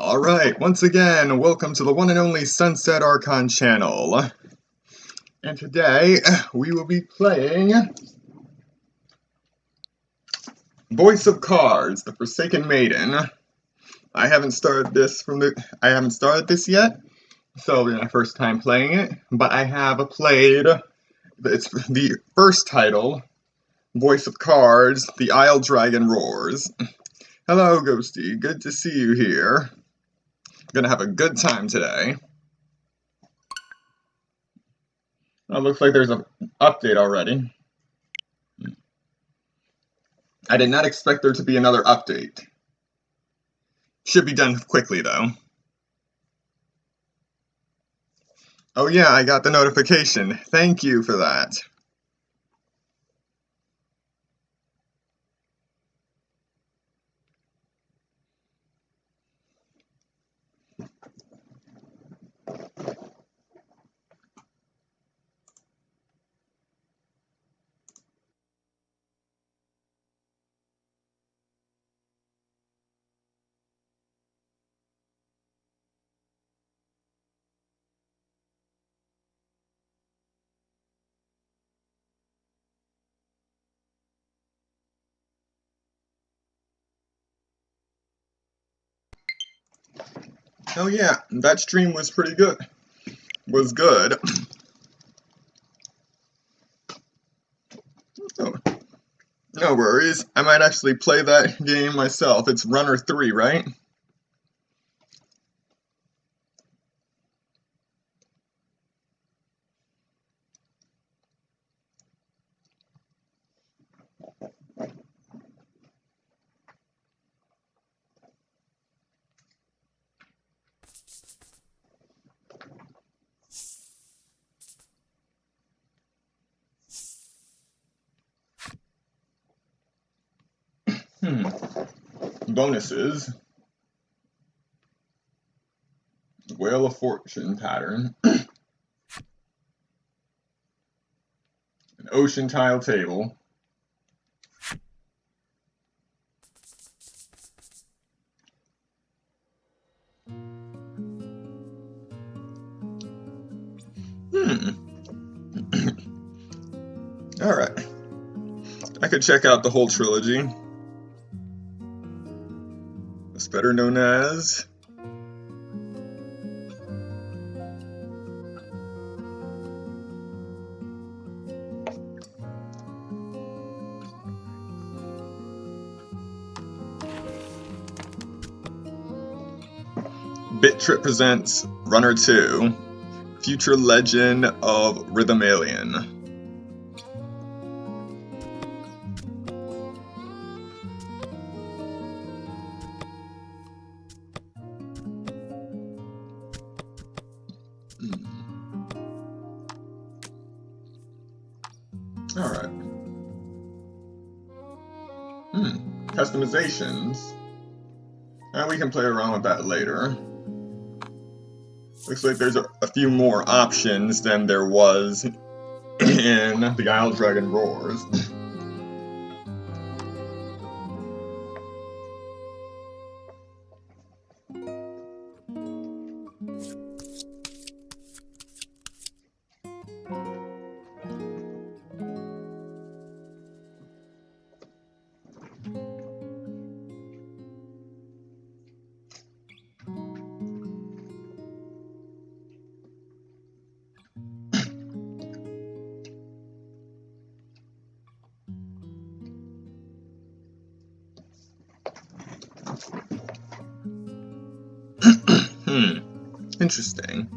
Alright, once again, welcome to the one and only Sunset Archon channel. And today, we will be playing Voice of Cards, the Forsaken Maiden. I haven't started this yet, so it'll be my first time playing it, but I have played the first title, Voice of Cards, The Isle Dragon Roars. Hello, Ghosty, good to see you here. Gonna have a good time today. Oh, looks like there's an update already. I did not expect there to be another update. Should be done quickly, though. Oh yeah, I got the notification. Thank you for that. Oh yeah, that stream was pretty good. Was good. Oh, no worries. I might actually play that game myself. It's Runner 3, right? Bonuses. Wheel of Fortune pattern. An ocean tile table. Alright. I could check out the whole trilogy. It's better known as Bit Trip presents Runner 2, Future Legend of Rhythm Alien. Alright. Customizations. We can play around with that later. Looks like there's a few more options than there was in The Isle Dragon Roars. Interesting.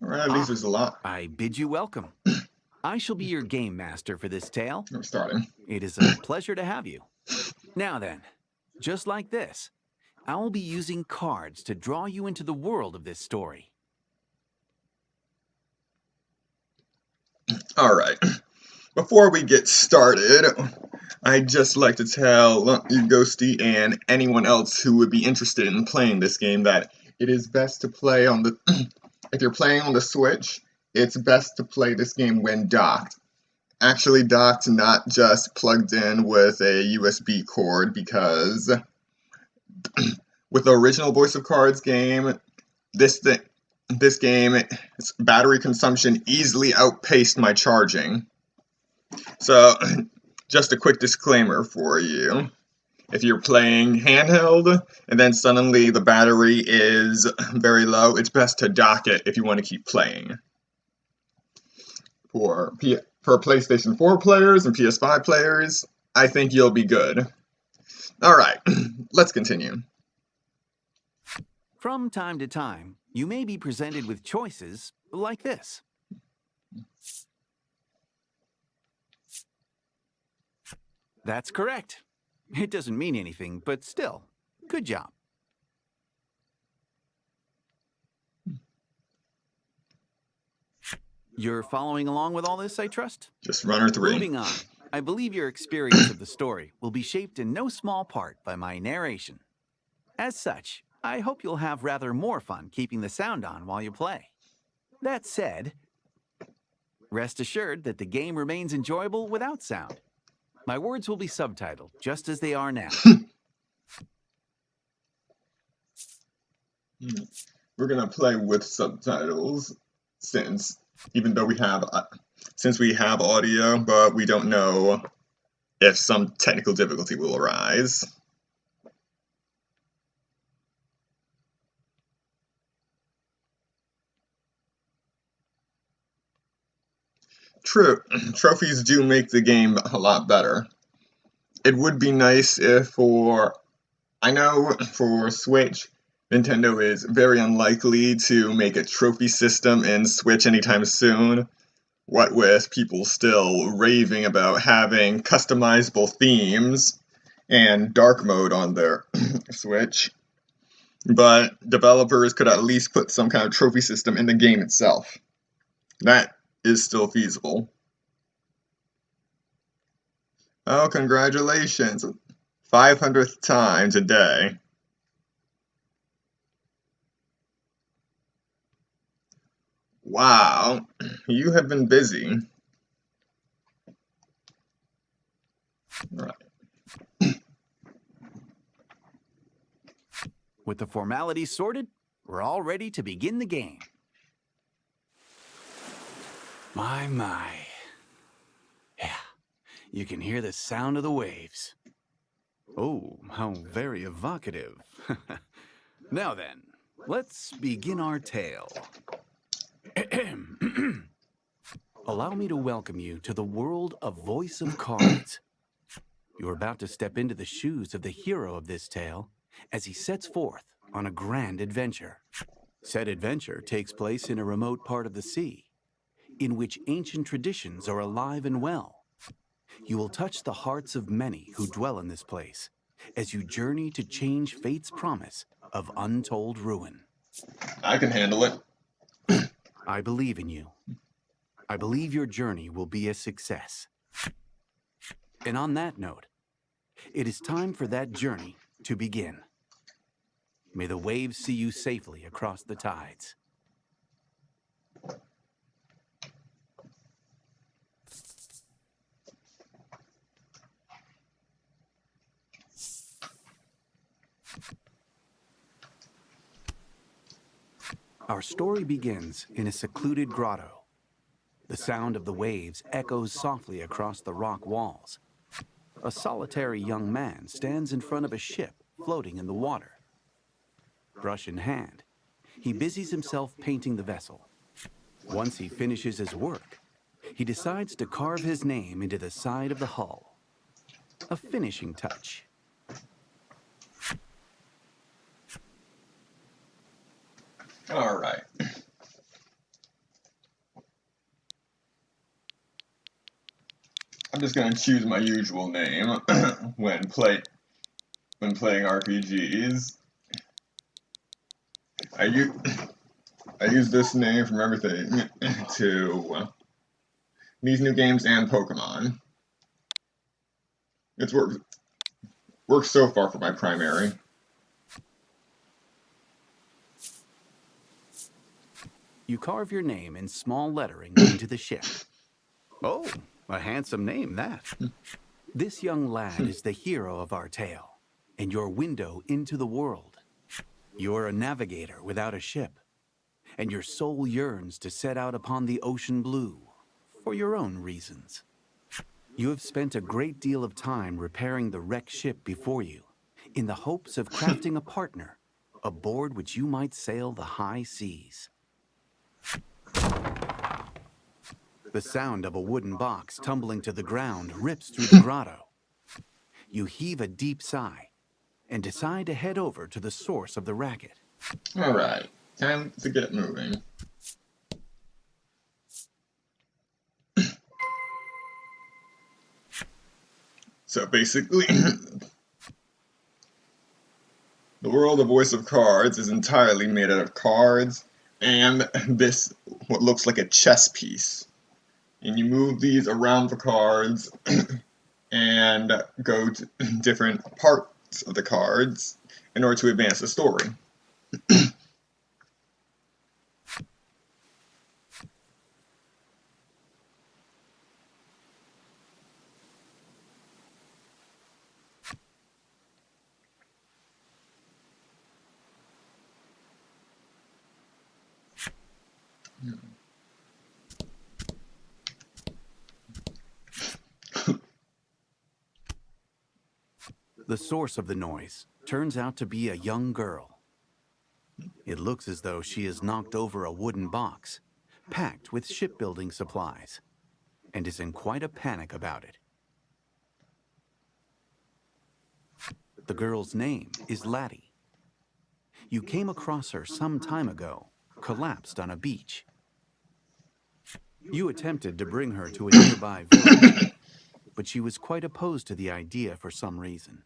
Alright, at least there's a lot. I bid you welcome. I shall be your game master for this tale. I'm starting. It is a pleasure to have you. Now then, just like this, I will be using cards to draw you into the world of this story. Alright. Before we get started, I'd just like to tell you, Ghosty, and anyone else who would be interested in playing this game that it is best to play on the... if you're playing on the Switch, it's best to play this game when docked. Actually docked, not just plugged in with a USB cord, because with the original Voice of Cards game, this game's battery consumption easily outpaced my charging. So, just a quick disclaimer for you. If you're playing handheld and then suddenly the battery is very low, it's best to dock it if you want to keep playing. For PlayStation 4 players and PS5 players, I think you'll be good. Alright, let's continue. From time to time, you may be presented with choices like this. That's correct. It doesn't mean anything, but still, good job. You're following along with all this, I trust? Just runner 3. Moving on. I believe your experience of the story will be shaped in no small part by my narration. As such, I hope you'll have rather more fun keeping the sound on while you play. That said, rest assured that the game remains enjoyable without sound. My words will be subtitled, just as they are now. We're gonna play with subtitles, since we have audio, but we don't know if some technical difficulty will arise. True, trophies do make the game a lot better. It would be nice if I know for Switch, Nintendo is very unlikely to make a trophy system in Switch anytime soon, what with people still raving about having customizable themes and dark mode on their Switch. But developers could at least put some kind of trophy system in the game itself. That is still feasible. Oh, congratulations. 500th time today. Wow, you have been busy. Right. With the formalities sorted, we're all ready to begin the game. My. Yeah, you can hear the sound of the waves. Oh, how very evocative. Now then, let's begin our tale. Allow me to welcome you to the world of Voice of Cards. You're about to step into the shoes of the hero of this tale as he sets forth on a grand adventure. Said adventure takes place in a remote part of the sea, in which ancient traditions are alive and well. You will touch the hearts of many who dwell in this place as you journey to change fate's promise of untold ruin. I can handle it. I believe in you. I believe your journey will be a success. And on that note, it is time for that journey to begin. May the waves see you safely across the tides. Our story begins in a secluded grotto. The sound of the waves echoes softly across the rock walls. A solitary young man stands in front of a ship floating in the water. Brush in hand, he busies himself painting the vessel. Once he finishes his work, he decides to carve his name into the side of the hull. A finishing touch. All right. I'm just gonna choose my usual name when playing RPGs. I use this name from everything to these new games and Pokemon. It's worked so far for my primary. You carve your name in small lettering into the ship. Oh, a handsome name, that. This young lad is the hero of our tale, and your window into the world. You're a navigator without a ship, and your soul yearns to set out upon the ocean blue, for your own reasons. You have spent a great deal of time repairing the wrecked ship before you, in the hopes of crafting a partner, aboard which you might sail the high seas. The sound of a wooden box tumbling to the ground rips through the grotto. You heave a deep sigh and decide to head over to the source of the racket. Alright, time to get moving. So basically, the world of Voice of Cards is entirely made out of cards and this, what looks like a chess piece. And you move these around the cards and go to different parts of the cards in order to advance the story. The source of the noise turns out to be a young girl. It looks as though she has knocked over a wooden box, packed with shipbuilding supplies, and is in quite a panic about it. The girl's name is Laddie. You came across her some time ago, collapsed on a beach. You attempted to bring her to a nearby village, but she was quite opposed to the idea for some reason.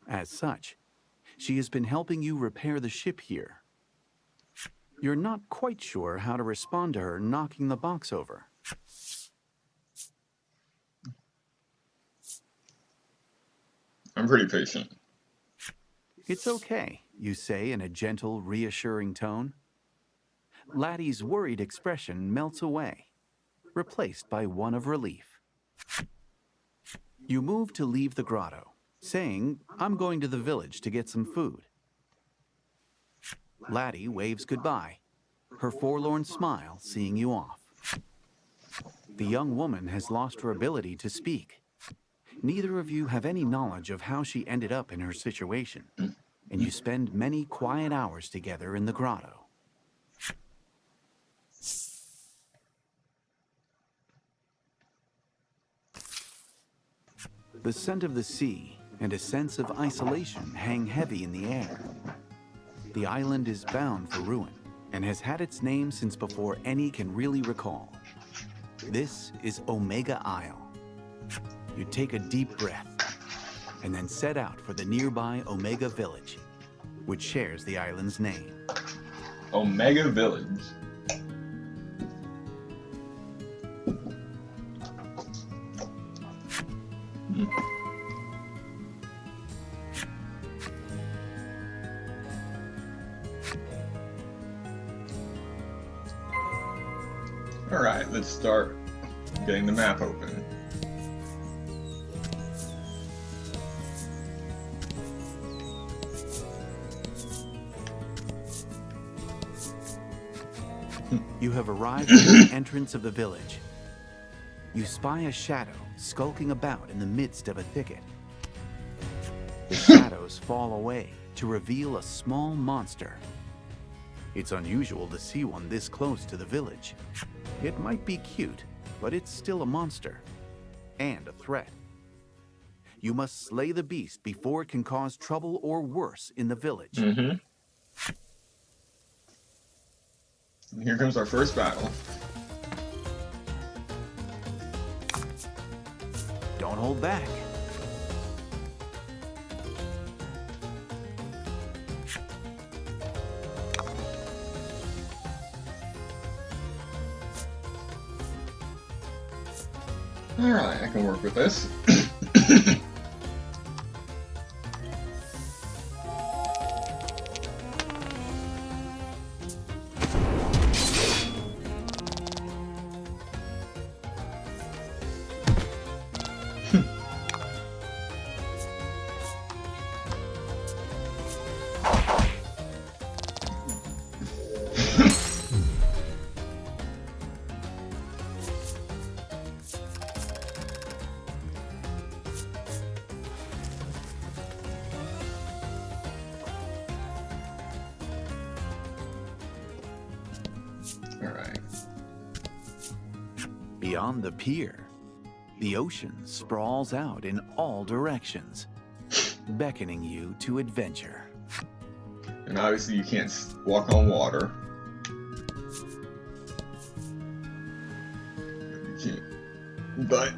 As such, she has been helping you repair the ship here. You're not quite sure how to respond to her knocking the box over. I'm pretty patient. It's okay, you say in a gentle, reassuring tone. Laddie's worried expression melts away, replaced by one of relief. You move to leave the grotto, saying, "I'm going to the village to get some food." Laddie waves goodbye, her forlorn smile seeing you off. The young woman has lost her ability to speak. Neither of you have any knowledge of how she ended up in her situation, and you spend many quiet hours together in the grotto. The scent of the sea and a sense of isolation hang heavy in the air. The island is bound for ruin and has had its name since before any can really recall. This is Omega Isle. You take a deep breath and then set out for the nearby Omega Village, which shares the island's name. Omega Village. Alright, let's start getting the map open. You have arrived at the entrance of the village. You spy a shadow skulking about in the midst of a thicket. The shadows fall away to reveal a small monster. It's unusual to see one this close to the village. It might be cute, but it's still a monster and a threat. You must slay the beast before it can cause trouble or worse in the village. And here comes our first battle. Don't hold back. Alright, I can work with this. Beyond the pier, the ocean sprawls out in all directions, beckoning you to adventure. And obviously you can't walk on water. You can't. But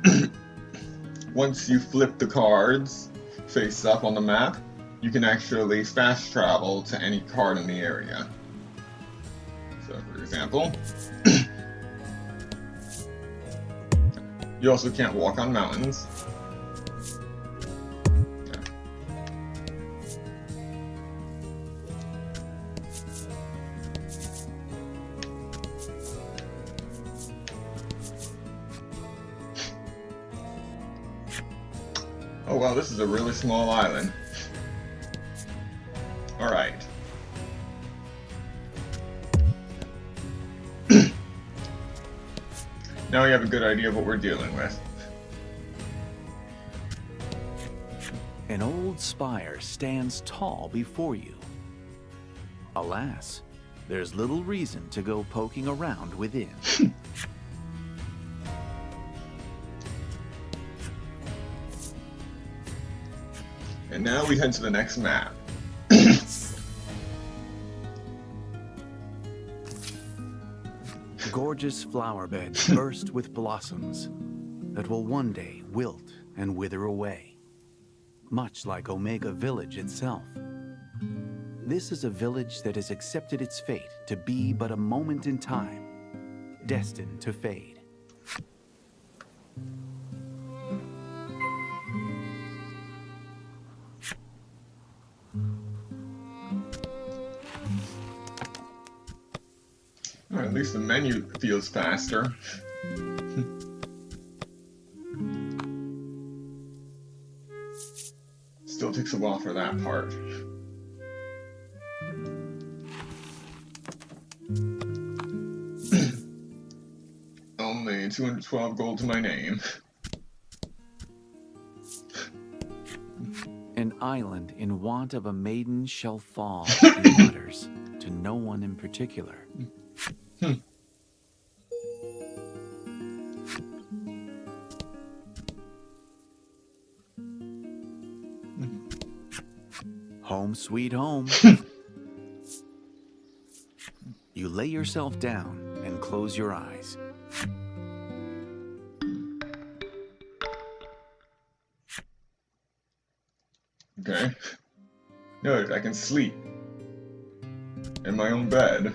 once you flip the cards face up on the map, you can actually fast travel to any card in the area. So, for example, you also can't walk on mountains. Oh wow, this is a really small island. Alright. Now we have a good idea of what we're dealing with. An old spire stands tall before you. Alas, there's little reason to go poking around within. And now we head to the next map. Gorgeous flower beds burst with blossoms that will one day wilt and wither away, much like Omega Village itself. This is a village that has accepted its fate to be but a moment in time, destined to fade. At least the menu feels faster. Still takes a while for that part. Only 212 gold to my name. An island in want of a maiden shall fall, he mutters, to no one in particular. Home sweet home. You lay yourself down and close your eyes. Okay. Note, I can sleep in my own bed.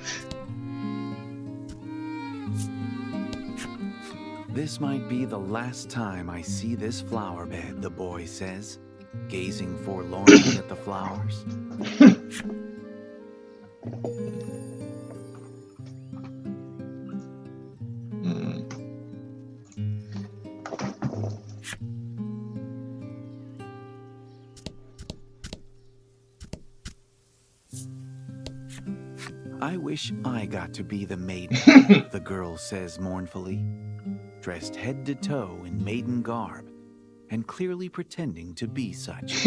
This might be the last time I see this flower bed, the boy says, gazing forlornly at the flowers. I wish I got to be the maiden, the girl says mournfully, dressed head to toe in maiden garb and clearly pretending to be such.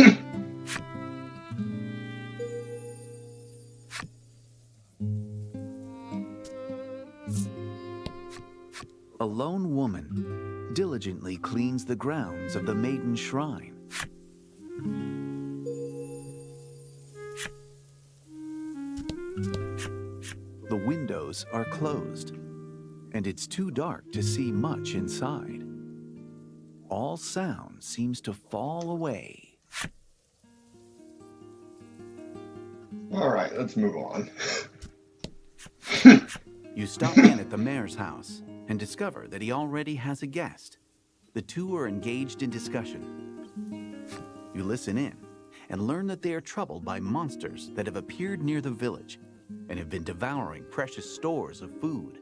A lone woman diligently cleans the grounds of the maiden shrine. The windows are closed, and it's too dark to see much inside. All sound seems to fall away. Alright, let's move on. You stop in at the mayor's house and discover that he already has a guest. The two are engaged in discussion. You listen in and learn that they are troubled by monsters that have appeared near the village and have been devouring precious stores of food.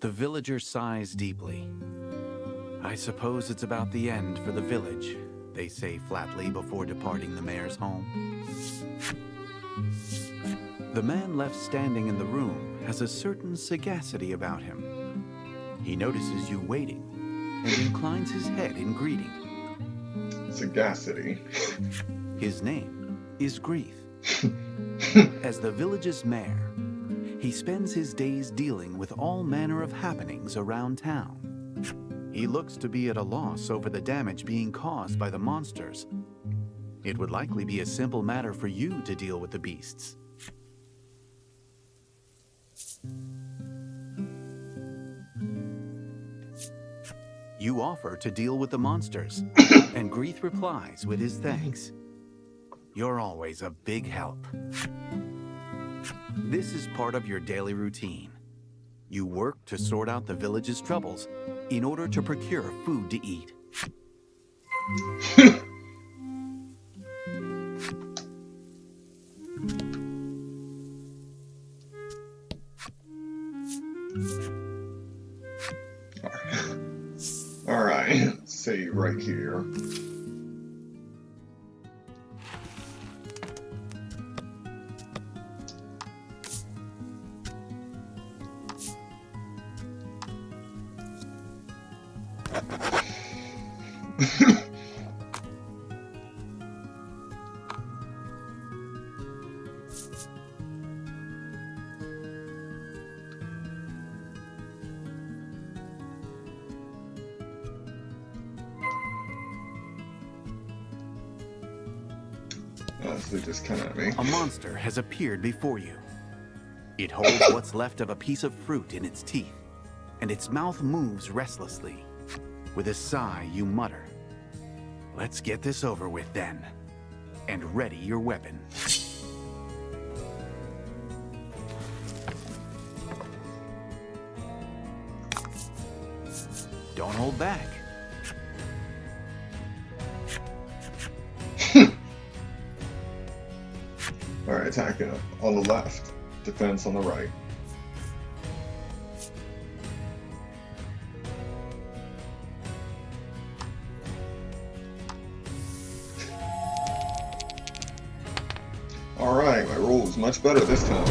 The villager sighs deeply. I suppose it's about the end for the village, they say flatly before departing the mayor's home. The man left standing in the room has a certain sagacity about him. He notices you waiting and inclines his head in greeting. Sagacity. His name is Grief. As the village's mayor, he spends his days dealing with all manner of happenings around town. He looks to be at a loss over the damage being caused by the monsters. It would likely be a simple matter for you to deal with the beasts. You offer to deal with the monsters, and Greeth replies with his thanks. You're always a big help. This is part of your daily routine. You work to sort out the village's troubles in order to procure food to eat. All right, save right here. They just come at me. A monster has appeared before you. It holds what's left of a piece of fruit in its teeth, and its mouth moves restlessly. With a sigh, you mutter, "Let's get this over with then," and ready your weapon. Don't hold back. Alright, attack on the left, defense on the right. Alright, my roll is much better this time.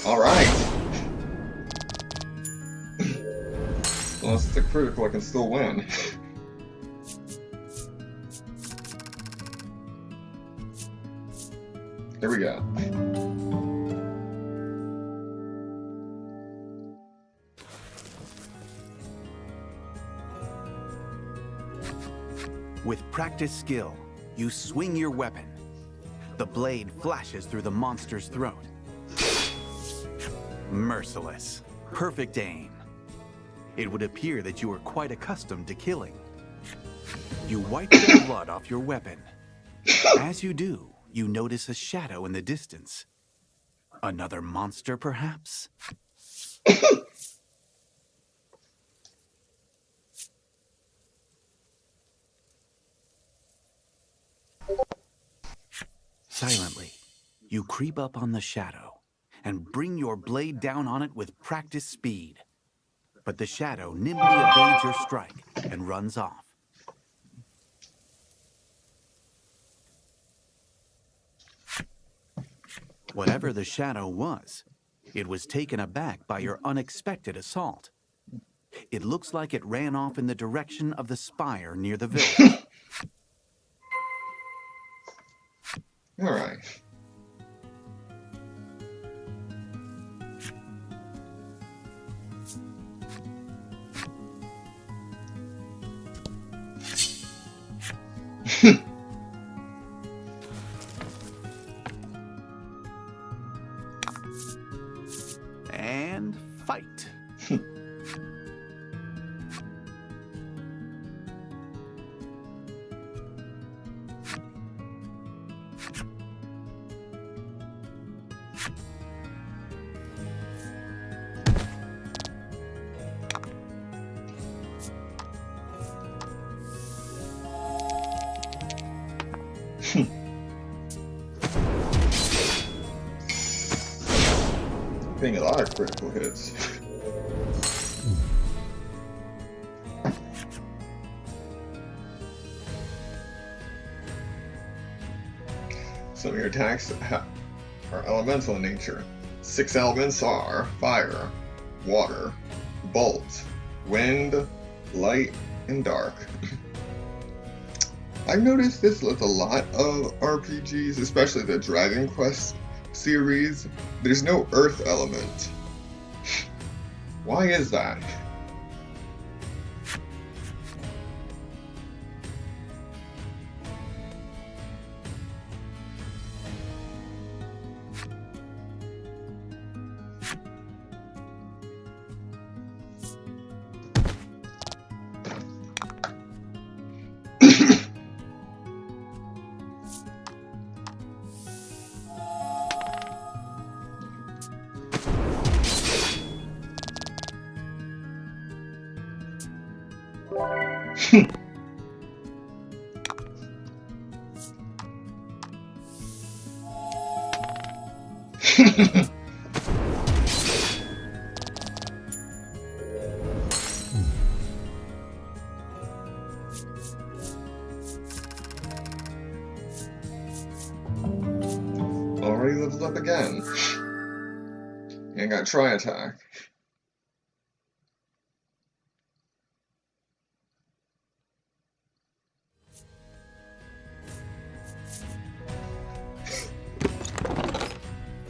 Alright. Unless it's a critical, I can still win. Here we go. With practiced skill, you swing your weapon. The blade flashes through the monster's throat. Merciless. Perfect aim. It would appear that you are quite accustomed to killing. You wipe the blood off your weapon. As you do, you notice a shadow in the distance. Another monster, perhaps? Silently, you creep up on the shadow and bring your blade down on it with practiced speed. But the shadow nimbly evades your strike and runs off. Whatever the shadow was, it was taken aback by your unexpected assault. It looks like it ran off in the direction of the spire near the village. All right. And fight. Getting a lot of critical hits. Some of your attacks are elemental in nature. 6 elements are fire, water, bolt, wind, light, and dark. I've noticed this with a lot of RPGs, especially the Dragon Quest series. There's no earth element. Why is that? Already leveled up again. And got try attack.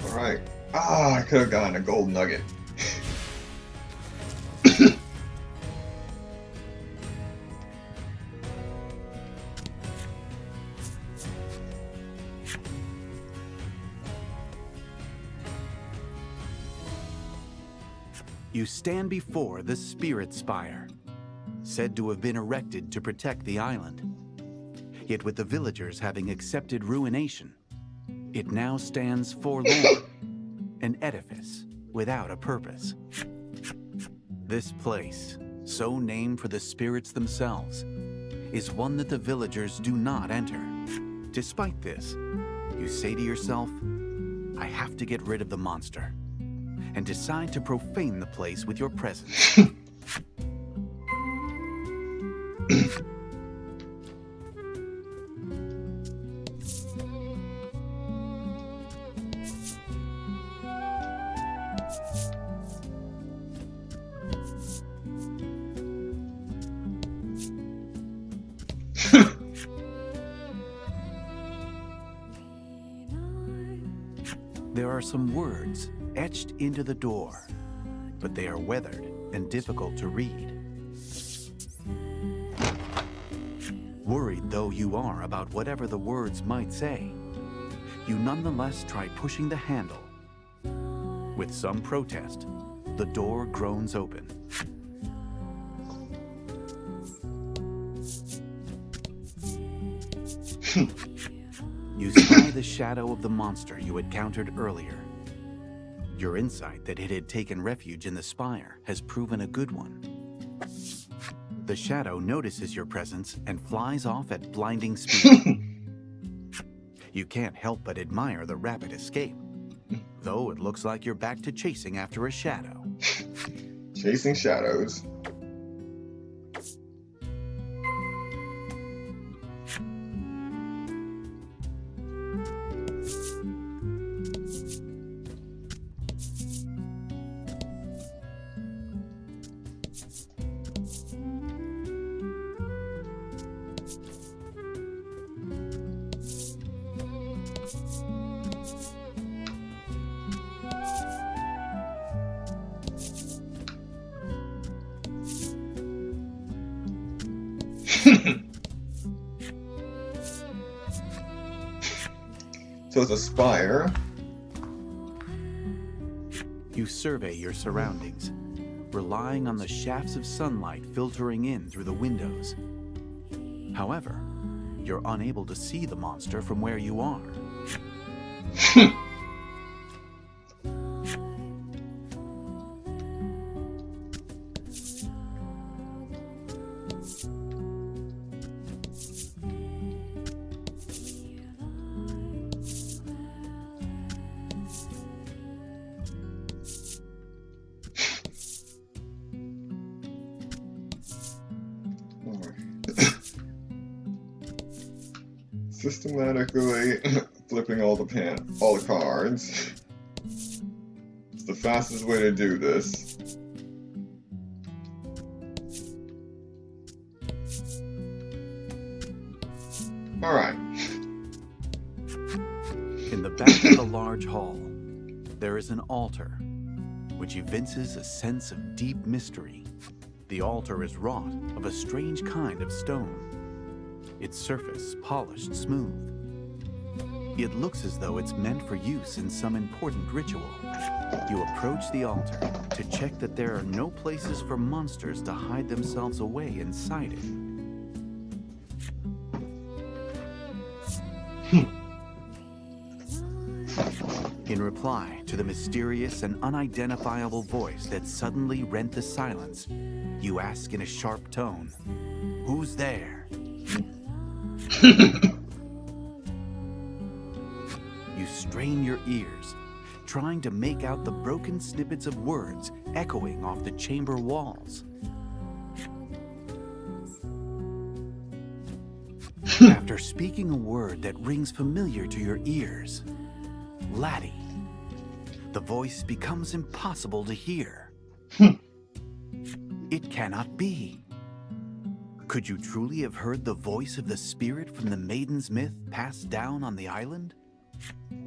Alright. I could have gotten a gold nugget. You stand before the Spirit Spire, said to have been erected to protect the island. Yet with the villagers having accepted ruination, it now stands forlorn, an edifice without a purpose. This place, so named for the spirits themselves, is one that the villagers do not enter. Despite this, you say to yourself, I have to get rid of the monster, and decide to profane the place with your presence. There are some words etched into the door, but they are weathered and difficult to read. Worried though you are about whatever the words might say, you nonetheless try pushing the handle. With some protest, the door groans open. You spy the shadow of the monster you encountered earlier. Your insight that it had taken refuge in the spire has proven a good one. The shadow notices your presence and flies off at blinding speed. You can't help but admire the rapid escape, though it looks like you're back to chasing after a shadow. Chasing shadows. So it's a spire. You survey your surroundings, relying on the shafts of sunlight filtering in through the windows. However, you're unable to see the monster from where you are. Systematically flipping all the cards. It's the fastest way to do this. Alright. In the back of the large hall, there is an altar, which evinces a sense of deep mystery. The altar is wrought of a strange kind of stone, its surface polished smooth. It looks as though it's meant for use in some important ritual. You approach the altar to check that there are no places for monsters to hide themselves away inside it. In reply to the mysterious and unidentifiable voice that suddenly rent the silence, you ask in a sharp tone, "Who's there?" You strain your ears, trying to make out the broken snippets of words echoing off the chamber walls. After speaking a word that rings familiar to your ears, Laddie, the voice becomes impossible to hear. It cannot be. Could you truly have heard the voice of the spirit from the maiden's myth passed down on the island?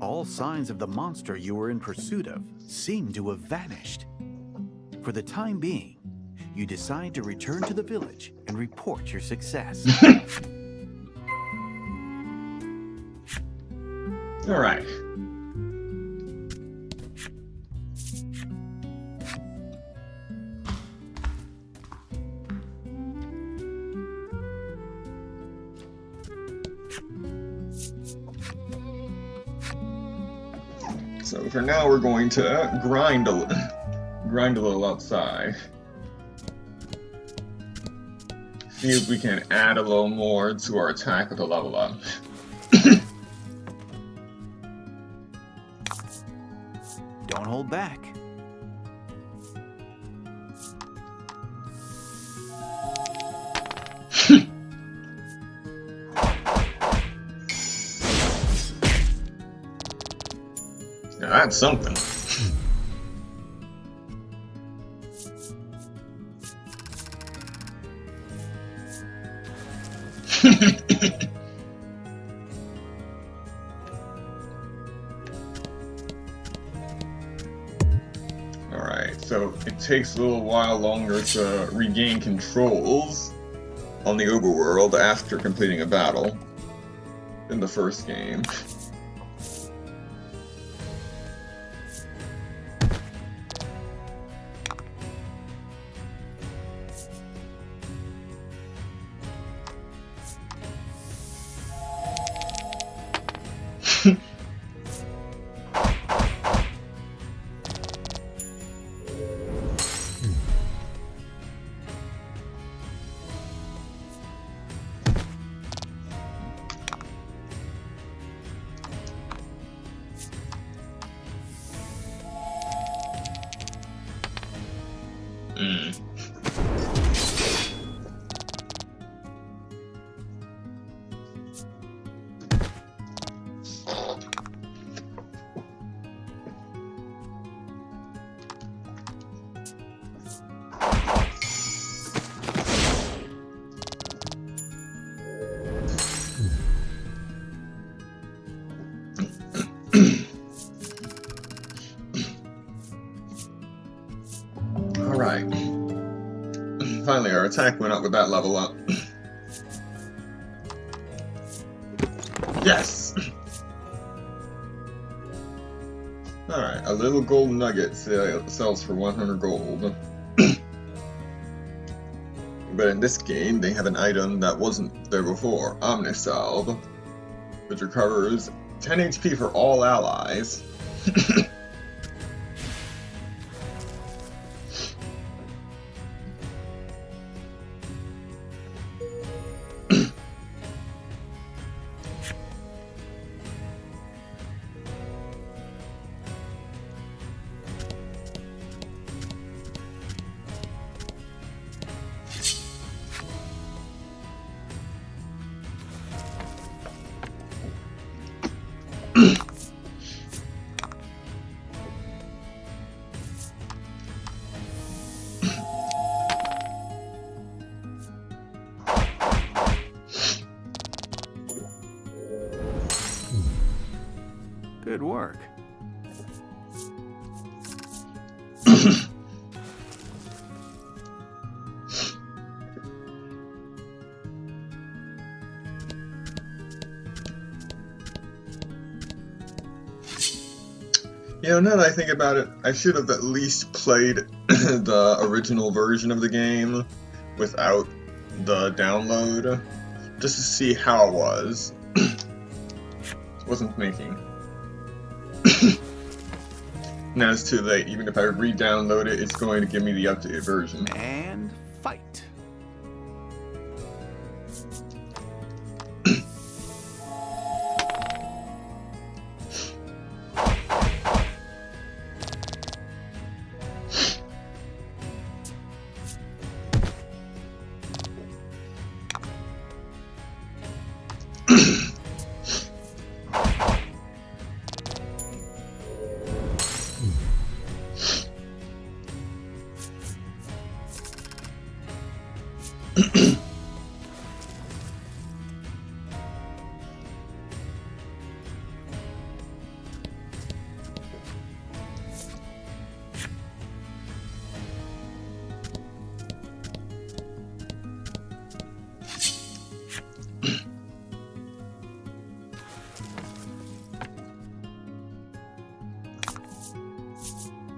All signs of the monster you were in pursuit of seem to have vanished. For the time being, you decide to return to the village and report your success. All right. So for now, we're going to grind a little outside. See if we can add a little more to our attack with a level up. Don't hold back. Now that's something. Alright, so it takes a little while longer to regain controls on the overworld after completing a battle in the first game. Alright. Finally, our attack went up with that level up. Yes! Alright, a little gold nugget sells for 100 gold. But in this game, they have an item that wasn't there before, Omnisalve, which recovers 10 HP for all allies. Good work. You know, now that I think about it, I should have at least played the original version of the game without the download, just to see how it was. Wasn't thinking. Now it's too late. Even if I re-download it, it's going to give me the updated version. And fight.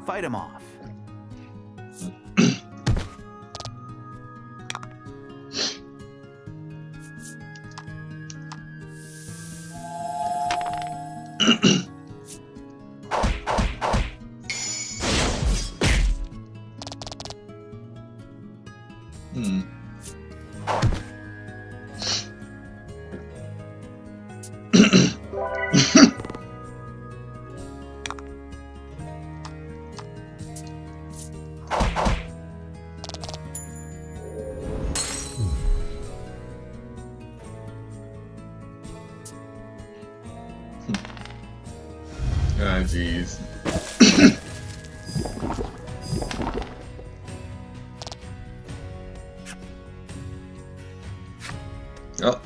Fight him off. Ah, jeez. Oh.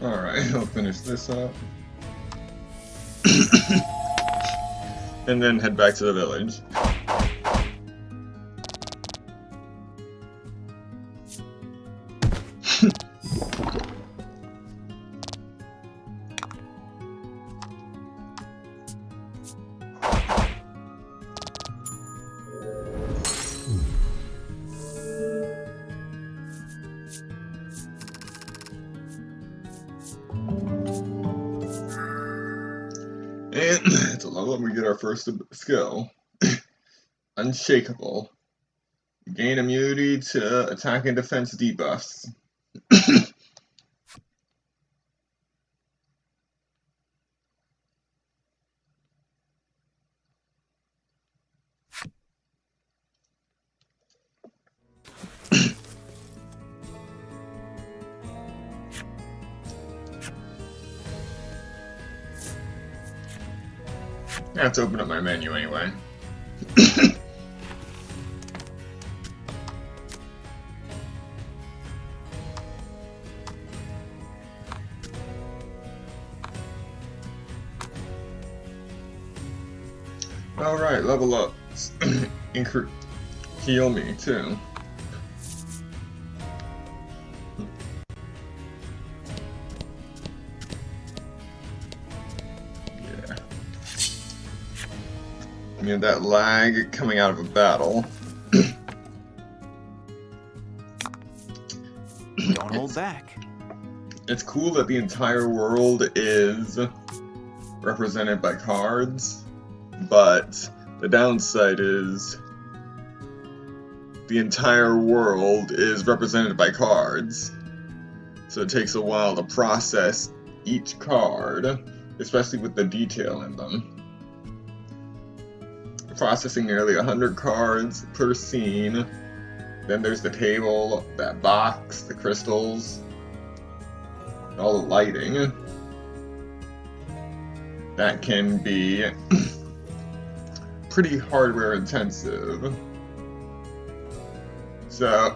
Alright, I'll finish this up. And then head back to the village. And to level up, we get our first skill. Unshakable. Gain immunity to attack and defense debuffs. I have to open up my menu anyway. Alright, level up. Heal me too. You know, that lag coming out of a battle. Don't hold back. It's cool that the entire world is represented by cards, but the downside is the entire world is represented by cards. So it takes a while to process each card, especially with the detail in them. Processing nearly 100 cards per scene. Then there's the table, that box, the crystals. all the lighting. That can be pretty hardware intensive. So,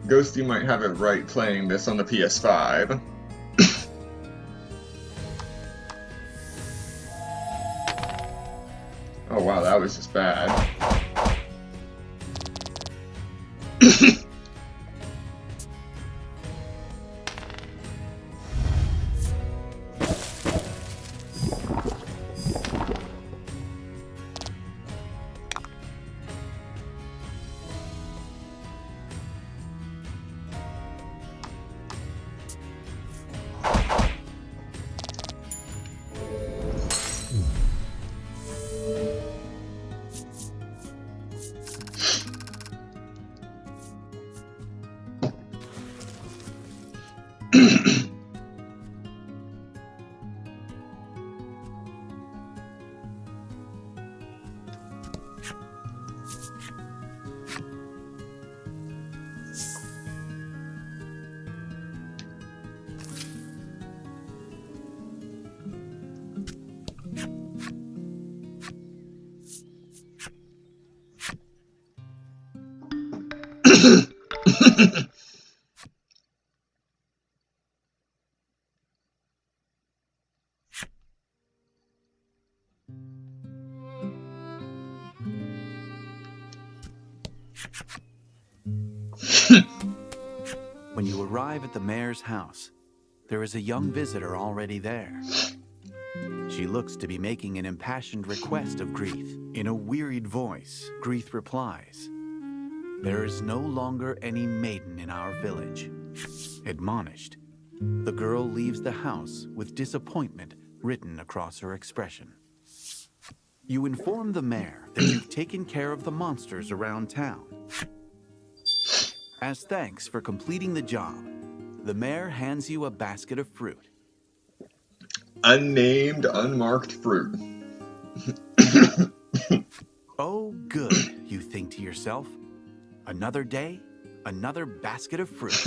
Ghosty might have it right playing this on the PS5. Oh wow, that was just bad. When you arrive at the mayor's house, there is a young visitor already there. She looks to be making an impassioned request of Grieth. In a wearied voice, Grieth replies, "There is no longer any maiden in our village." Admonished, the girl leaves the house with disappointment written across her expression. You inform the mayor that you've taken care of the monsters around town. As thanks for completing the job, the mayor hands you a basket of fruit. Unnamed, unmarked fruit. Oh, good, you think to yourself. Another day, another basket of fruit.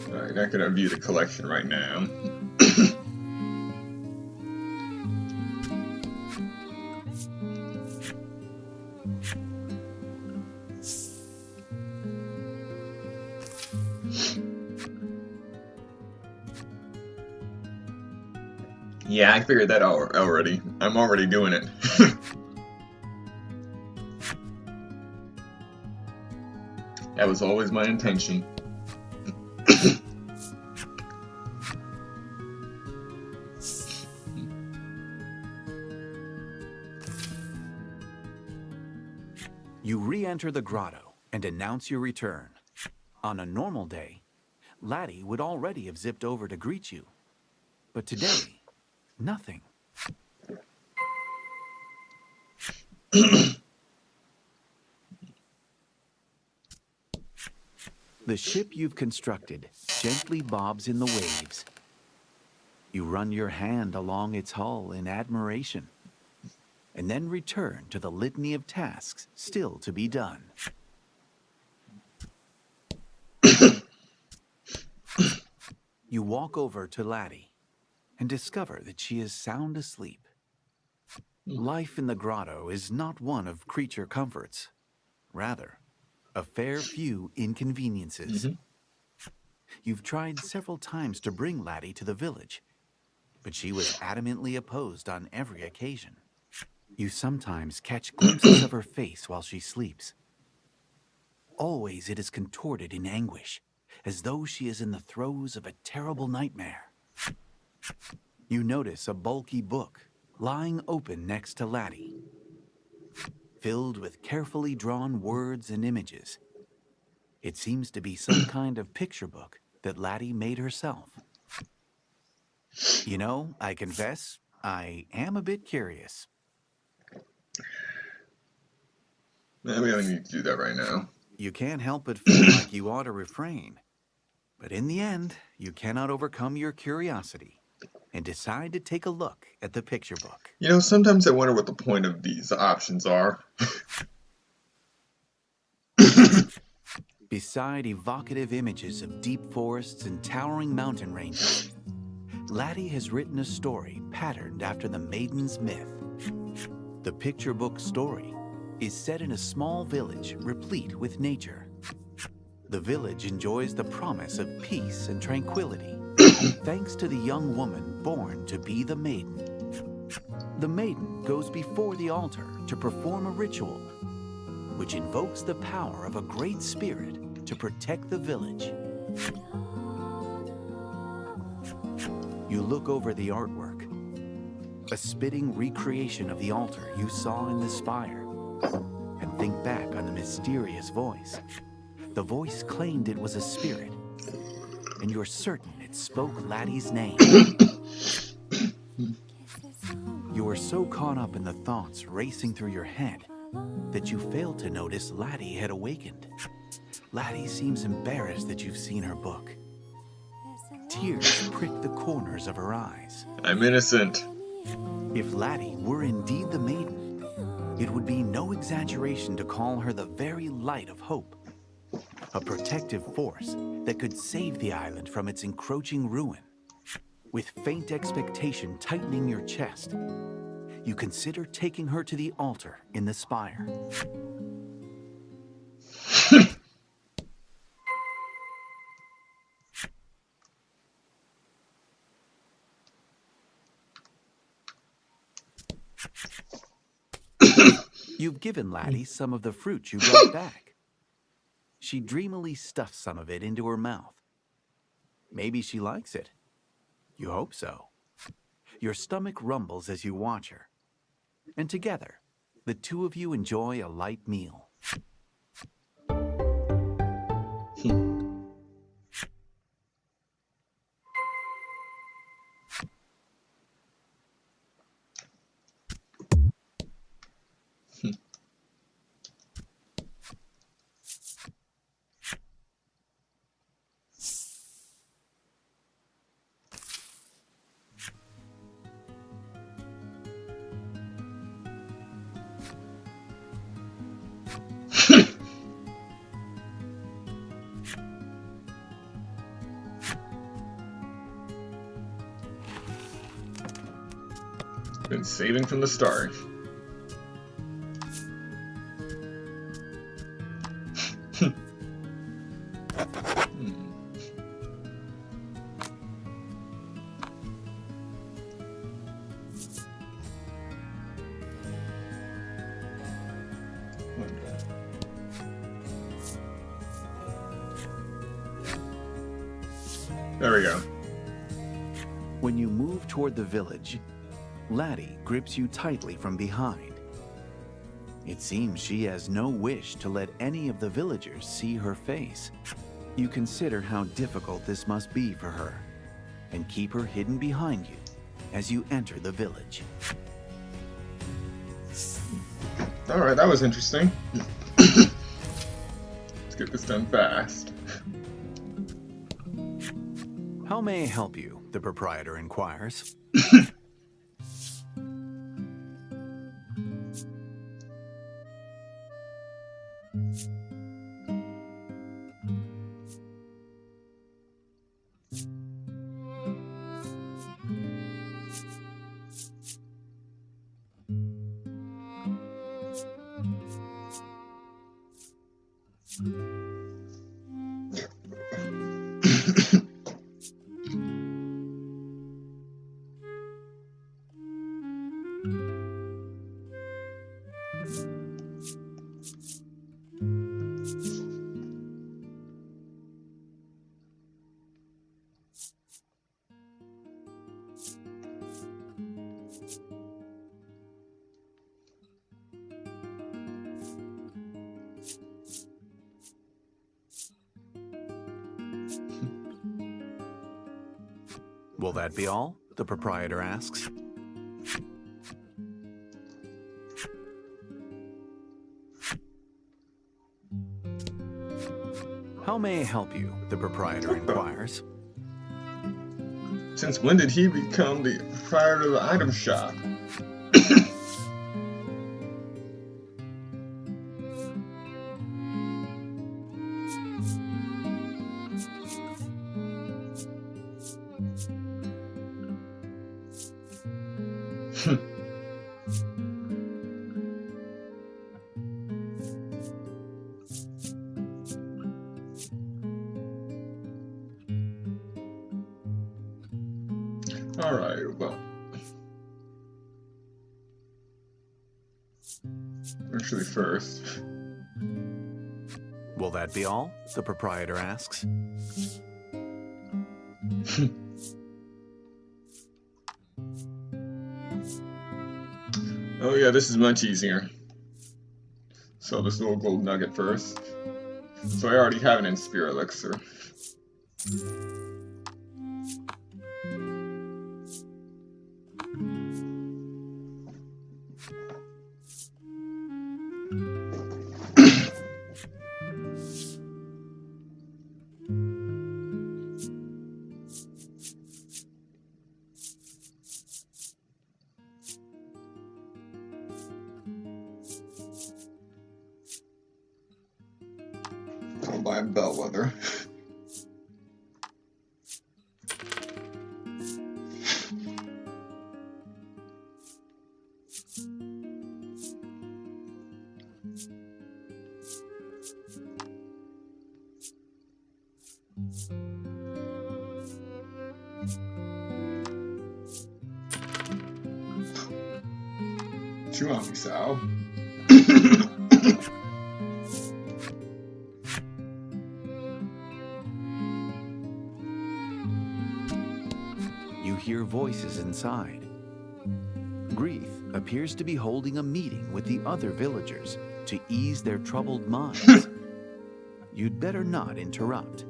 Alright, not gonna view the collection right now. Yeah, I figured that out already. I'm already doing it. That was always my intention. You re-enter the grotto and announce your return. On a normal day, Laddie would already have zipped over to greet you. But today, nothing. The ship you've constructed gently bobs in the waves. You run your hand along its hull in admiration, and then return to the litany of tasks still to be done. You walk over to Laddie and discover that she is sound asleep. Life in the grotto is not one of creature comforts. Rather, a fair few inconveniences. You've tried several times to bring Laddie to the village, but she was adamantly opposed on every occasion. You sometimes catch glimpses of her face while she sleeps. Always it is contorted in anguish, as though she is in the throes of a terrible nightmare. You notice a bulky book lying open next to Laddie, filled with carefully drawn words and images. It seems to be some kind of picture book that Laddie made herself. You know, I confess, I am a bit curious. We don't need to do that right now. You can't help but feel like you ought to refrain. But in the end, you cannot overcome your curiosity. and decide to take a look at the picture book. You know, sometimes I wonder what the point of these options are. Beside evocative images of deep forests and towering mountain ranges, Laddie has written a story patterned after the Maiden's myth. The picture book story is set in a small village replete with nature. The village enjoys the promise of peace and tranquility, thanks to the young woman born to be the Maiden. The Maiden goes before the altar to perform a ritual, which invokes the power of a great spirit to protect the village. You look over the artwork, a spitting recreation of the altar you saw in the spire, and think back on the mysterious voice. The voice claimed it was a spirit, and you're certain it spoke Laddie's name. You were so caught up in the thoughts racing through your head that you failed to notice Laddie had awakened. Laddie seems embarrassed that you've seen her book. Tears prick the corners of her eyes. I'm innocent. If Laddie were indeed the Maiden, it would be no exaggeration to call her the very light of hope, a protective force that could save the island from its encroaching ruin. With faint expectation tightening your chest, you consider taking her to the altar in the spire. You've given Laddie some of the fruit you brought back. She dreamily stuffs some of it into her mouth. Maybe she likes it. You hope so. Your stomach rumbles as you watch her. And together, the two of you enjoy a light meal. Been saving from the start. There we go. When you move toward the village, Laddie grips you tightly from behind. It seems she has no wish to let any of the villagers see her face. You consider how difficult this must be for her, and keep her hidden behind you as you enter the village. Alright, that was interesting. Let's get this done fast. How may I help you? The proprietor inquires. Will that be all? The proprietor asks. How may I help you? The proprietor inquires. Since when did he become the proprietor of the item shop? Alright, well. Actually, first. Will that be all? The proprietor asks. Oh yeah, this is much easier. So this little gold nugget first. So I already have an Inspire elixir. I'll buy a bellwether. Chew on me, Sal. You hear voices inside. Grieth appears to be holding a meeting with the other villagers to ease their troubled minds. You'd better not interrupt.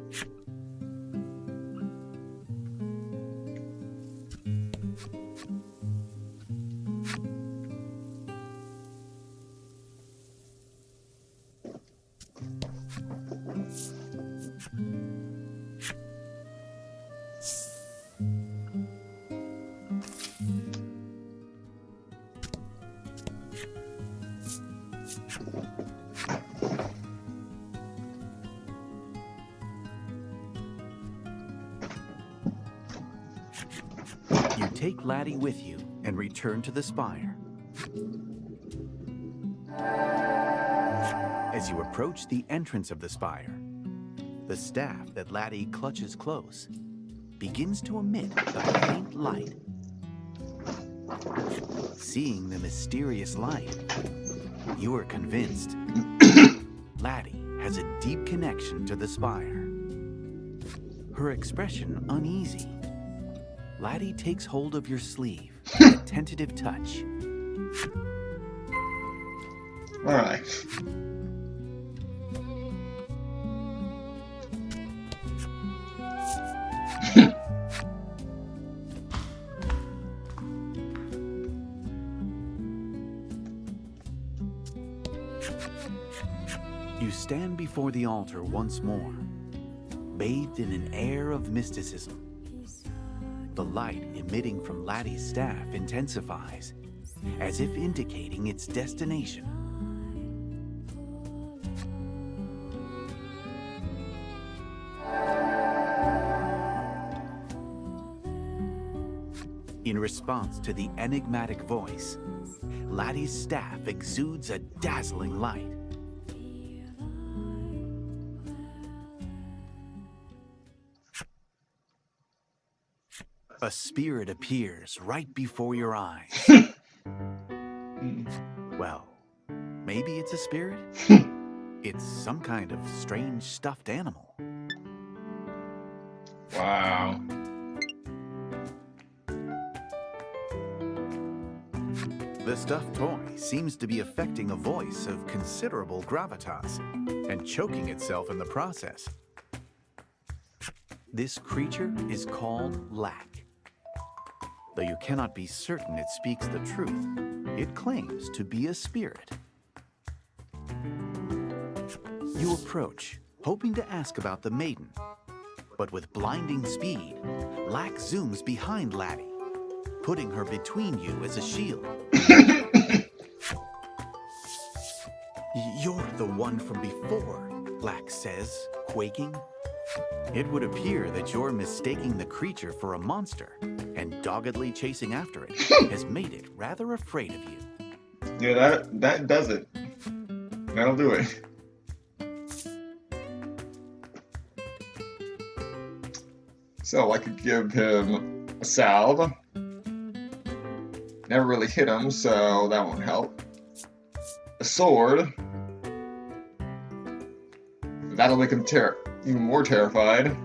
You take Laddie with you and return to the spire. As you approach the entrance of the spire, the staff that Laddie clutches close begins to emit a faint light. Seeing the mysterious light, you are convinced Laddie has a deep connection to the spire. Her expression uneasy, Laddie takes hold of your sleeve with a tentative touch. All right. You stand before the altar once more, bathed in an air of mysticism. The light emitting from Laddie's staff intensifies, as if indicating its destination. In response to the enigmatic voice, Laddie's staff exudes a dazzling light. A spirit appears right before your eyes. Well, maybe it's a spirit? It's some kind of strange stuffed animal. Wow. The stuffed toy seems to be affecting a voice of considerable gravitas and choking itself in the process. This creature is called Lack. Though you cannot be certain it speaks the truth, it claims to be a spirit. You approach, hoping to ask about the maiden, But with blinding speed, Lack zooms behind Laddie, putting her between you as a shield. You're the one from before, Lack says, quaking. It would appear that you're mistaking the creature for a monster, and doggedly chasing after it has made it rather afraid of you. Yeah, that does it. That'll do it. So I could give him a salve. Never really hit him, so that won't help. A sword. That'll make him even more terrified.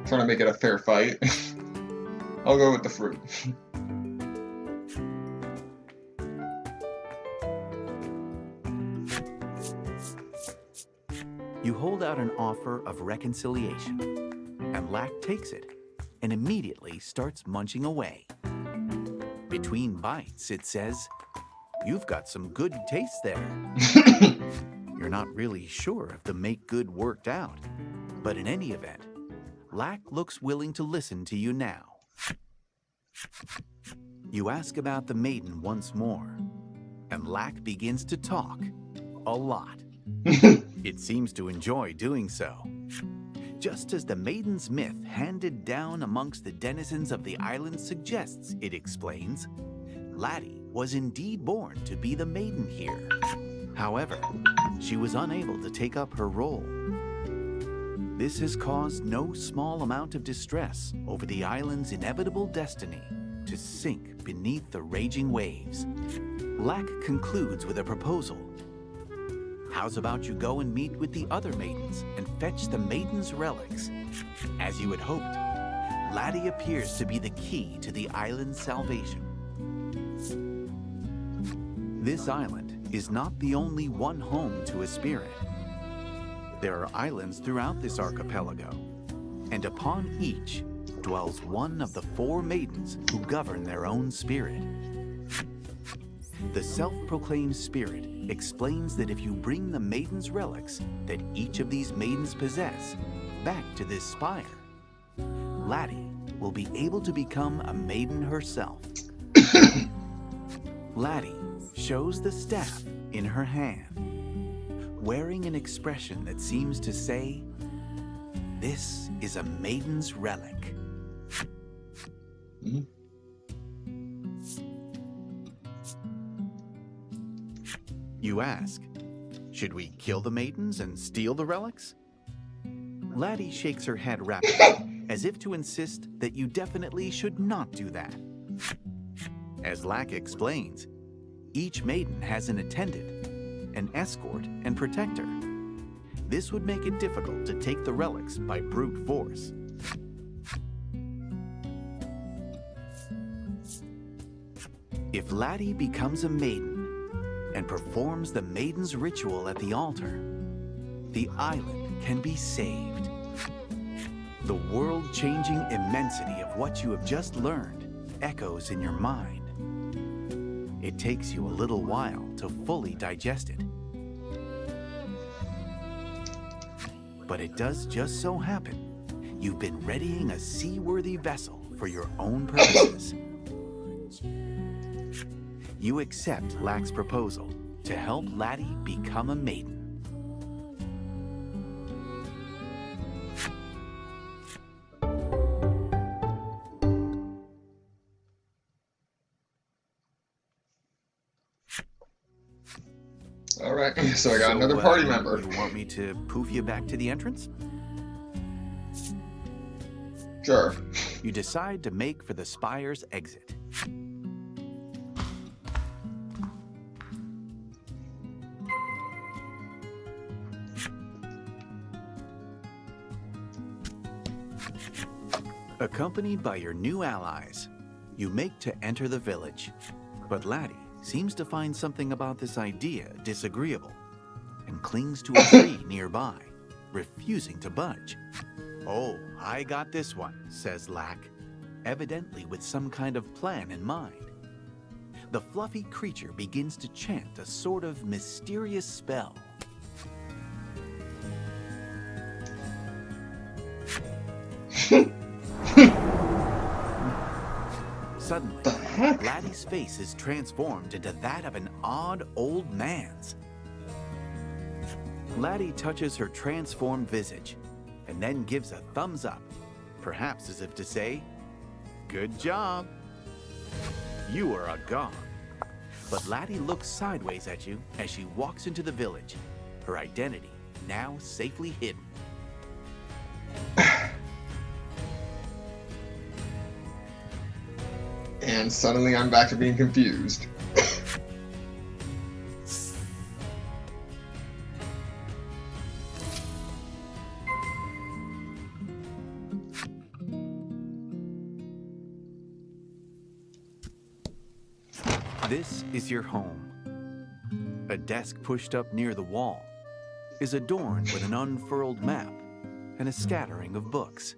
Trying to make it a fair fight. I'll go with the fruit. You hold out an offer of reconciliation, and Lack takes it and immediately starts munching away. Between bites, it says, "You've got some good taste there." You're not really sure if the make good worked out, but in any event, Lack looks willing to listen to you now. You ask about the maiden once more, and Lack begins to talk a lot. It seems to enjoy doing so. Just as the maiden's myth handed down amongst the denizens of the island suggests, it explains, Laddie was indeed born to be the maiden here. However, she was unable to take up her role. This has caused no small amount of distress over the island's inevitable destiny to sink beneath the raging waves. Lack concludes with a proposal. How's about you go and meet with the other maidens and fetch the maiden's relics? As you had hoped, Laddie appears to be the key to the island's salvation. This island is not the only one home to a spirit. There are islands throughout this archipelago, and upon each dwells one of the 4 maidens who govern their own spirit. The self-proclaimed spirit explains that if you bring the maiden's relics that each of these maidens possess back to this spire, Laddie will be able to become a maiden herself. Laddie shows the staff in her hand, wearing an expression that seems to say, "This is a maiden's relic." Mm-hmm. You ask, should we kill the maidens and steal the relics? Laddie shakes her head rapidly, as if to insist that you definitely should not do that. As Lack explains, each maiden has an attendant, an escort, and protector. This would make it difficult to take the relics by brute force. If Laddie becomes a maiden and performs the maiden's ritual at the altar, the island can be saved. The world-changing immensity of what you have just learned echoes in your mind. It takes you a little while to fully digest it. But it does just so happen you've been readying a seaworthy vessel for your own purposes. You accept Lack's proposal to help Laddie become a maiden. All right, so I got another party member. You want me to poof you back to the entrance? Sure. You decide to make for the spire's exit. Accompanied by your new allies, you make to enter the village. But Laddie seems to find something about this idea disagreeable and clings to a tree nearby, refusing to budge. "Oh, I got this one," says Lack, evidently with some kind of plan in mind. The fluffy creature begins to chant a sort of mysterious spell. Suddenly, The heck? Laddie's face is transformed into that of an odd old man's. Laddie touches her transformed visage and then gives a thumbs up, perhaps as if to say, "Good job." You are a god. But Laddie looks sideways at you as she walks into the village, her identity now safely hidden. And suddenly I'm back to being confused. This is your home. A desk pushed up near the wall is adorned with an unfurled map and a scattering of books.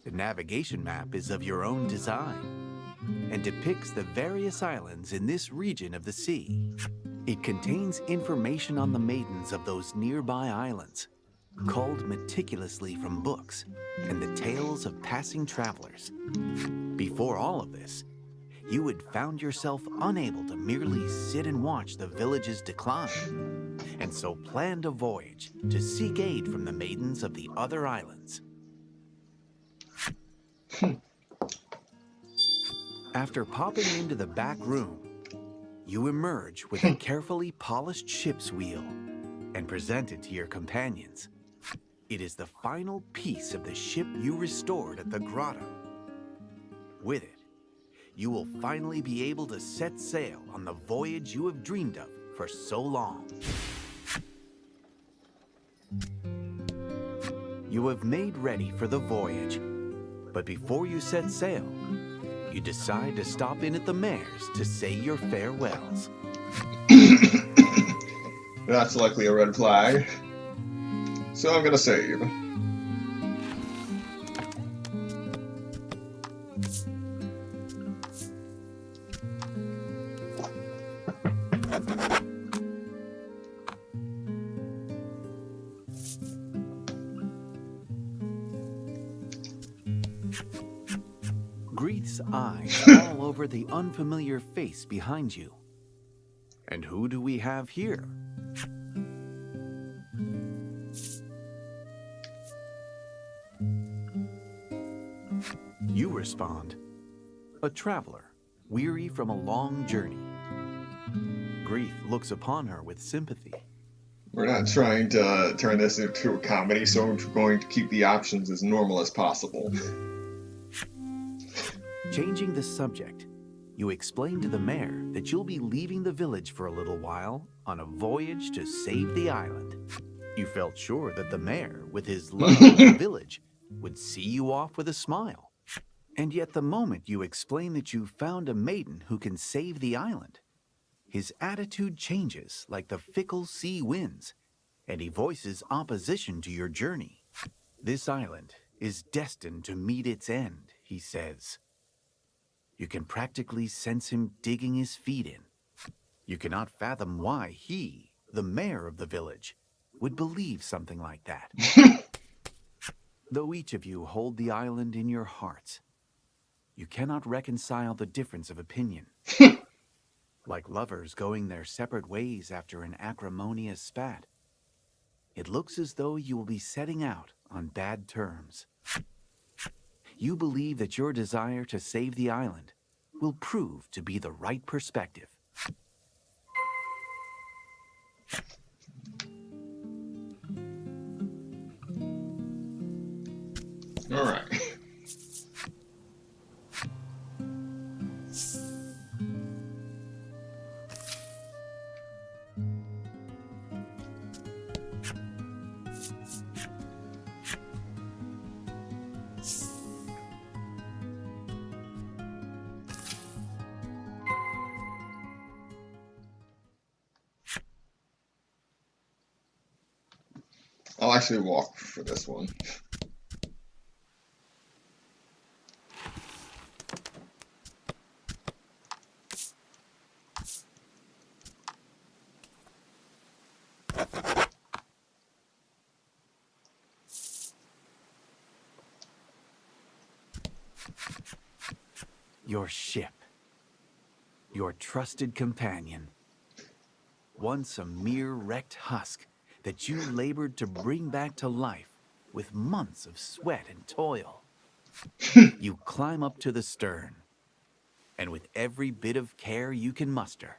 The navigation map is of your own design and depicts the various islands in this region of the sea. It contains information on the maidens of those nearby islands, culled meticulously from books and the tales of passing travelers. Before all of this, you had found yourself unable to merely sit and watch the village's decline, and so planned a voyage to seek aid from the maidens of the other islands. After popping into the back room, you emerge with a carefully polished ship's wheel and present it to your companions. It is the final piece of the ship you restored at the grotto. With it, you will finally be able to set sail on the voyage you have dreamed of for so long. You have made ready for the voyage, but before you set sail, you decide to stop in at the mayor's to say your farewells. That's likely a red flag. So I'm gonna save. Grieth's eyes fall over the unfamiliar face behind you. And who do we have here? You respond, a traveler, weary from a long journey. Grieth looks upon her with sympathy. We're not trying to turn this into a comedy, so we're going to keep the options as normal as possible. Changing the subject, you explain to the mayor that you'll be leaving the village for a little while on a voyage to save the island. You felt sure that the mayor, with his love of the village, would see you off with a smile. And yet the moment you explain that you found a maiden who can save the island, his attitude changes like the fickle sea winds, and he voices opposition to your journey. This island is destined to meet its end, he says. You can practically sense him digging his feet in. You cannot fathom why he, the mayor of the village, would believe something like that. Though each of you hold the island in your hearts, you cannot reconcile the difference of opinion. Like lovers going their separate ways after an acrimonious spat, it looks as though you will be setting out on bad terms. You believe that your desire to save the island will prove to be the right perspective. All right. I'll actually walk for this one. Your ship. Your trusted companion. Once a mere wrecked husk that you labored to bring back to life with months of sweat and toil. You climb up to the stern, and with every bit of care you can muster,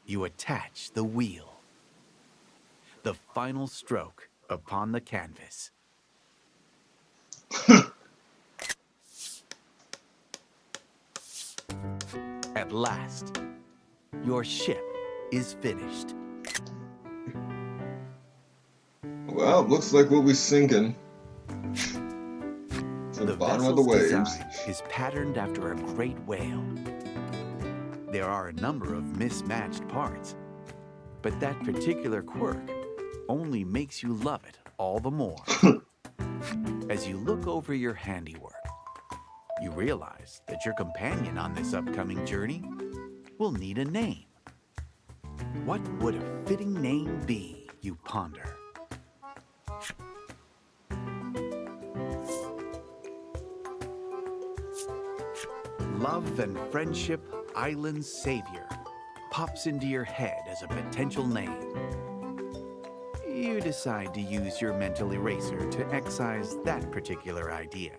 you attach the wheel. The final stroke upon the canvas. At last, your ship is finished. Well, looks like we'll be sinking to the bottom of the waves. Design is patterned after a great whale. There are a number of mismatched parts, but that particular quirk only makes you love it all the more. As you look over your handiwork, you realize that your companion on this upcoming journey will need a name. What would a fitting name be, you ponder? Love and Friendship Island Savior pops into your head as a potential name. You decide to use your mental eraser to excise that particular idea.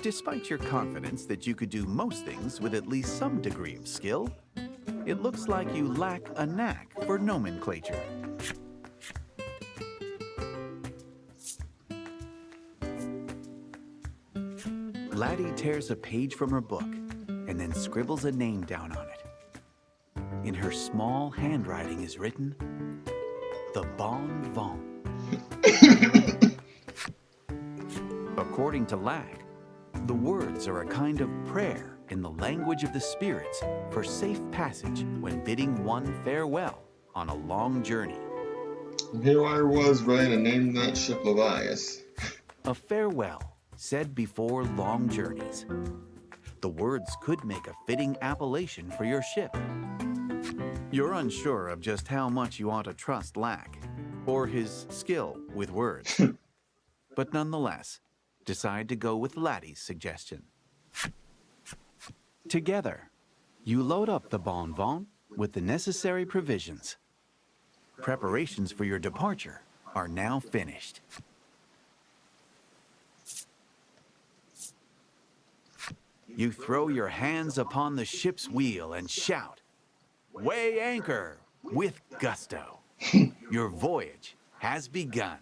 Despite your confidence that you could do most things with at least some degree of skill, it looks like you lack a knack for nomenclature. Laddie tears a page from her book and then scribbles a name down on it. In her small handwriting is written, The Bon Vent. According to Lag, the words are a kind of prayer in the language of the spirits for safe passage when bidding one farewell on a long journey. And here I was ready to name that ship Levias. A farewell said before long journeys. The words could make a fitting appellation for your ship. You're unsure of just how much you ought to trust Lack, or his skill with words. But nonetheless, decide to go with Laddie's suggestion. Together, you load up the Bon Vent with the necessary provisions. Preparations for your departure are now finished. You throw your hands upon the ship's wheel and shout, "Weigh anchor!" with gusto. Your voyage has begun.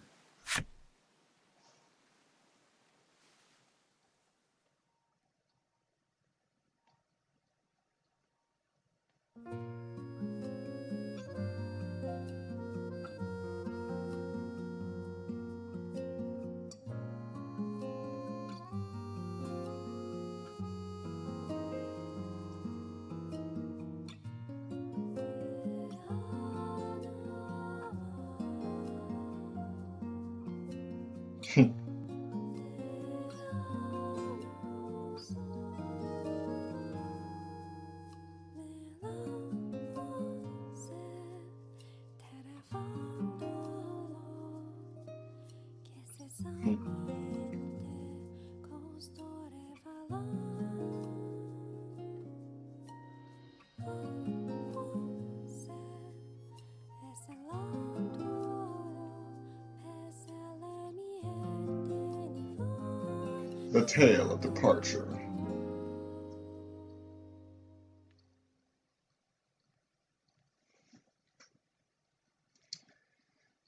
The Tale of Departure.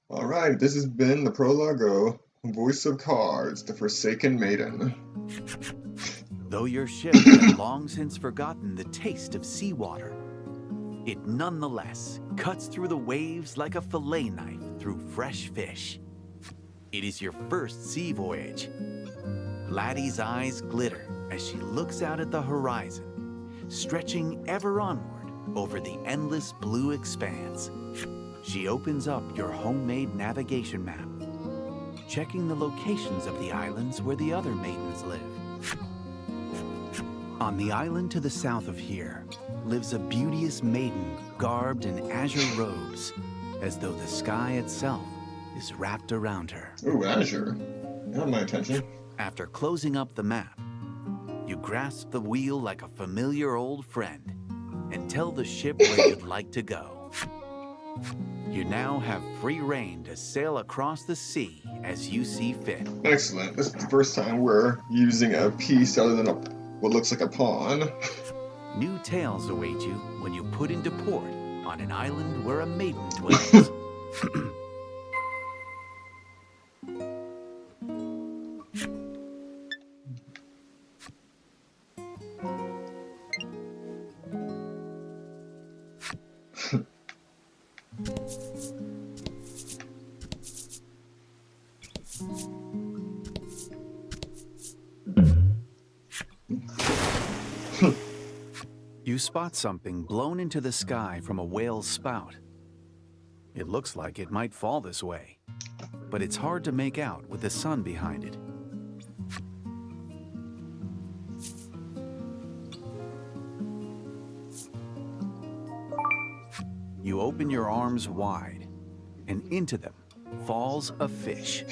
Alright, this has been the prologue of Voice of Cards, The Forsaken Maiden. Though your ship had long since forgotten the taste of seawater, it nonetheless cuts through the waves like a fillet knife through fresh fish. It is your first sea voyage. Laddie's eyes glitter as she looks out at the horizon, stretching ever onward over the endless blue expanse. She opens up your homemade navigation map, checking the locations of the islands where the other maidens live. On the island to the south of here lives a beauteous maiden garbed in azure robes, as though the sky itself is wrapped around her. Ooh, azure. Got my attention. After closing up the map, You grasp the wheel like a familiar old friend and tell the ship where you'd like to go. You now have free rein to sail across the sea as you see fit. Excellent. This is the first time we're using a piece other than what looks like a pawn. New tales await you when you put into port on an island where a maiden dwells. You spot something blown into the sky from a whale's spout. It looks like it might fall this way, but it's hard to make out with the sun behind it. You open your arms wide, and into them falls a fish.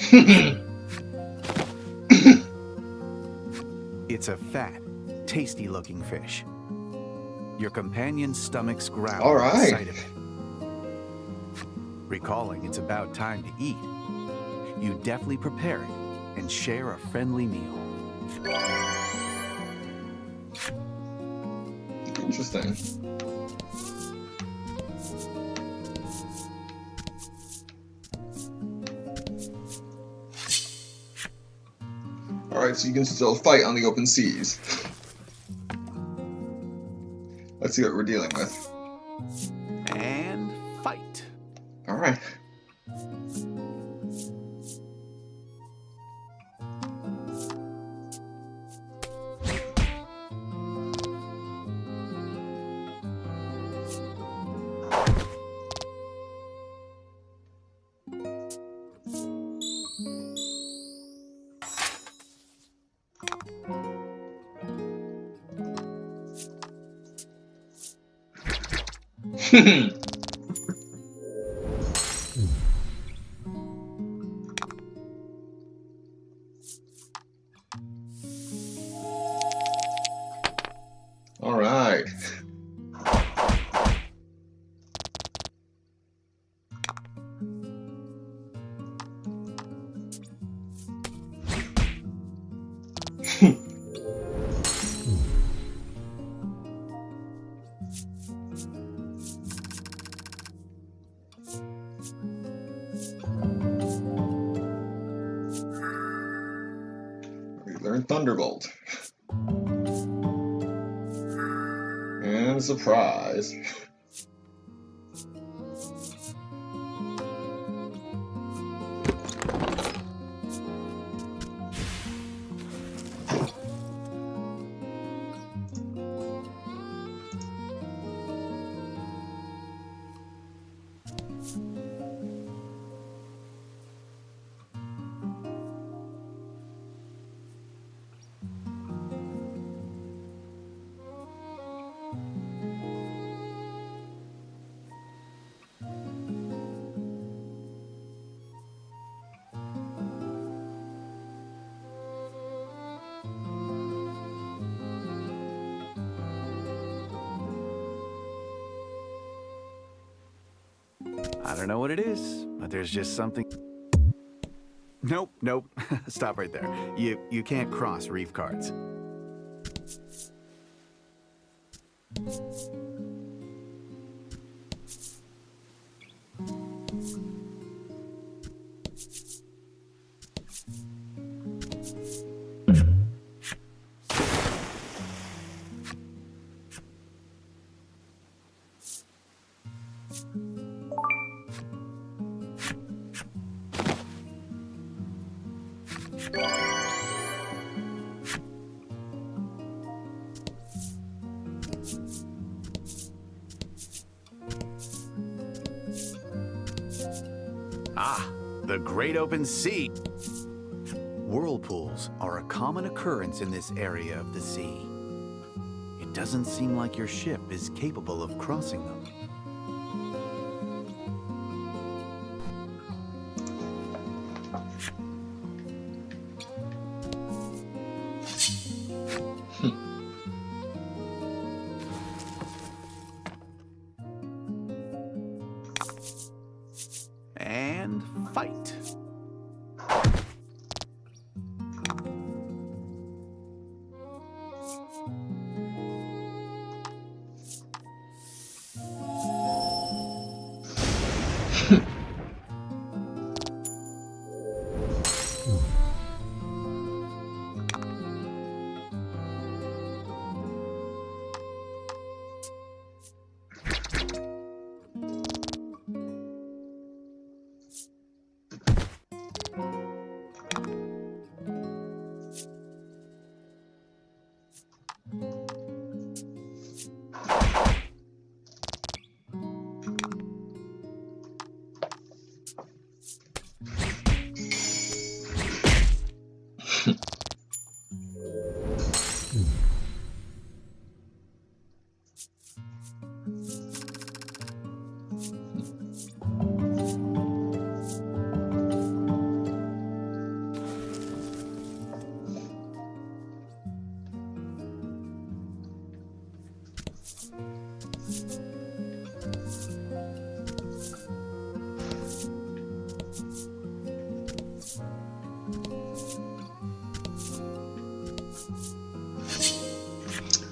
It's a fat, tasty-looking fish. Your companion's stomachs growl at the sight of it. Recalling it's about time to eat, you deftly prepare it and share a friendly meal. Interesting. Alright, so you can still fight on the open seas. Let's see what we're dealing with. And fight. Alright. All right. We learned Thunderbolt. And surprise. I don't know what it is, but there's just something. Nope. Stop right there. You can't cross reef cards. Ah, the great open sea. Whirlpools are a common occurrence in this area of the sea. It doesn't seem like your ship is capable of crossing them. fight.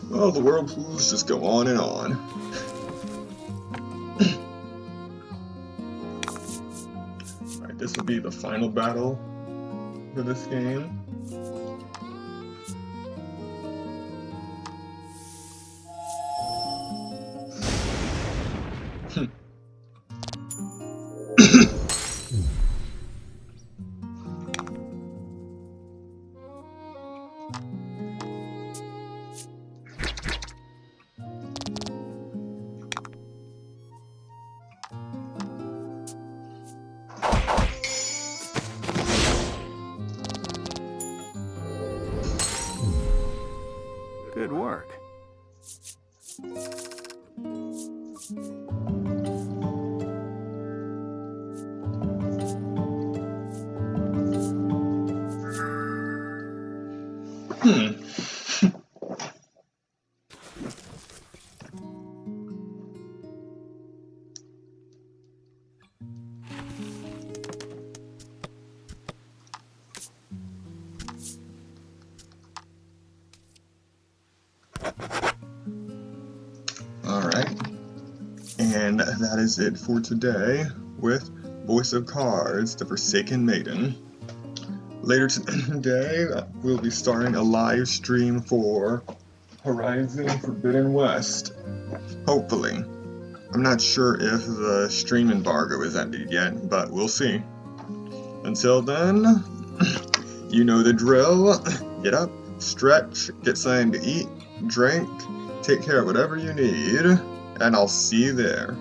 Well, the whirlpools just go on and on. Alright, this will be the final battle for this game. Good work. Alright, and that is it for today with Voice of Cards, the Forsaken Maiden. Later today, we'll be starting a live stream for Horizon Forbidden West. Hopefully. I'm not sure if the stream embargo is ended yet, but we'll see. Until then, you know the drill. Get up, stretch, get something to eat, drink, take care of whatever you need, and I'll see you there.